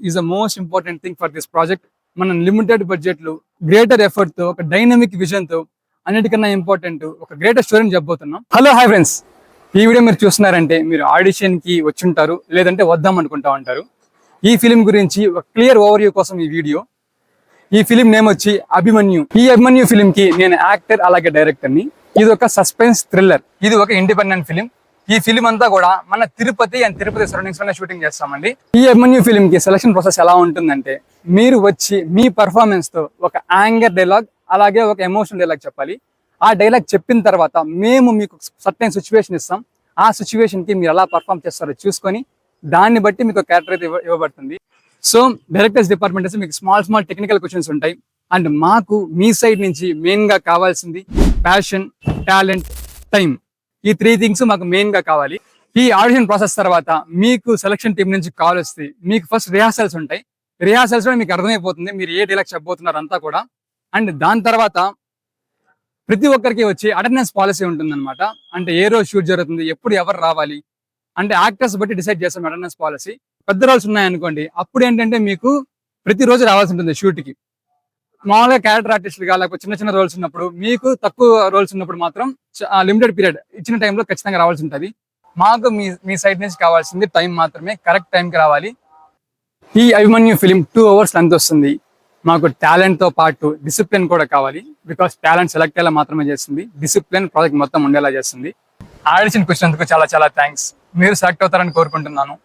Is the most important thing for this project. మనం limited budget లో greater effort తో ఒక డైనమిక్ విజన్ తో అన్నిటికన్నా ఇంపార్టెంట్ ఒక గ్రేటర్ స్టోరీని చెప్పబోతున్నాం. హలో హాయ్ ఫ్రెండ్స్, ఈ వీడియో మీరు చూస్తున్నారంటే మీరు ఆడిషన్ కి వచ్చుంటారు, లేదంటే వద్దాం అనుకుంటా ఉంటారు. ఈ ఫిలిం గురించి ఒక క్లియర్ ఓవర్వ్యూ కోసం ఈ వీడియో. ఈ ఫిలిం నేమ్ వచ్చి అభిమన్యు. ఈ అభిమన్యు ఫిలిం కి నేను యాక్టర్ అలాగే డైరెక్టర్ ని. ఇది ఒక సస్పెన్స్ థ్రిల్లర్, ఇది ఒక ఇండిపెండెంట్ ఫిలిం. ఈ ఫిలిం అంతా కూడా మన తిరుపతి అండ్ తిరుపతి సరౌండింగ్స్ లోనే షూటింగ్ చేస్తామండి. ఈ అభిమన్యు ఫిలిం కి సెలక్షన్ ప్రాసెస్ ఎలా ఉంటుందంటే, మీరు వచ్చి మీ పర్ఫార్మెన్స్ తో ఒక యాంగర్ డైలాగ్ అలాగే ఒక ఎమోషనల్ డైలాగ్ చెప్పాలి. ఆ డైలాగ్ చెప్పిన తర్వాత మేము మీకు సర్టెన్ సిచ్యువేషన్ ఇస్తాం. ఆ సిచ్యువేషన్ కి మీరు ఎలా పర్ఫార్మ్ చేస్తారో చూసుకొని దాన్ని బట్టి మీకు క్యారెక్టర్ అయితే ఇవ్వబడుతుంది. సో డైరెక్టర్స్ డిపార్ట్మెంట్ అయితే మీకు స్మాల్ టెక్నికల్ క్వశ్చన్స్ ఉంటాయి. అండ్ మాకు మీ సైడ్ నుంచి మెయిన్ గా కావాల్సింది ప్యాషన్, టాలెంట్, టైం. ఈ 3 థింగ్స్ మాకు మెయిన్ గా కావాలి. ఈ ఆడిషన్ ప్రాసెస్ తర్వాత మీకు సెలక్షన్ టీం నుంచి కాల్ వస్తే మీకు ఫస్ట్ రిహార్సల్స్ ఉంటాయి. రిహార్సల్స్ లో మీకు అర్థమైపోతుంది మీరు ఏ డైలాగ్ చెప్పబోతున్నారు అంతా కూడా. అండ్ దాని తర్వాత ప్రతి ఒక్కరికి వచ్చి అటెండెన్స్ పాలసీ ఉంటుందన్నమాట. అంటే ఏ రోజు షూట్ జరుగుతుంది, ఎప్పుడు ఎవరు రావాలి అంటే యాక్టర్స్ బట్టి డిసైడ్ చేస్తాం అటెండెన్స్ పాలసీ. పెద్ద రోల్స్ ఉన్నాయనుకోండి, అప్పుడు ఏంటంటే మీకు ప్రతిరోజు రావాల్సి ఉంటుంది షూట్ కి. మామూలుగా క్యారెక్టర్ ఆర్టిస్టులుగా లేకపోతే చిన్న రోల్స్ ఉన్నప్పుడు, మీకు తక్కువ రోల్స్ ఉన్నప్పుడు మాత్రం లిమిటెడ్ పీరియడ్ ఇచ్చిన టైంలో ఖచ్చితంగా రావాల్సి ఉంటుంది. మాకు మీ సైడ్ నుంచి కావాల్సింది టైం మాత్రమే, కరెక్ట్ టైంకి రావాలి. ఈ అభిమన్యు ఫిలిం 2 hours లెంత్ వస్తుంది. మాకు టాలెంట్ తో పాటు డిసిప్లిన్ కూడా కావాలి. బికాస్ టాలెంట్ సెలెక్ట్ అయ్యేలా మాత్రమే చేస్తుంది, డిసిప్లిన్ ప్రాజెక్ట్ మొత్తం ఉండేలా చేస్తుంది. ఆడిషన్ వచ్చినందుకు చాలా థ్యాంక్స్. మీరు సెలెక్ట్ అవుతారని కోరుకుంటున్నాను.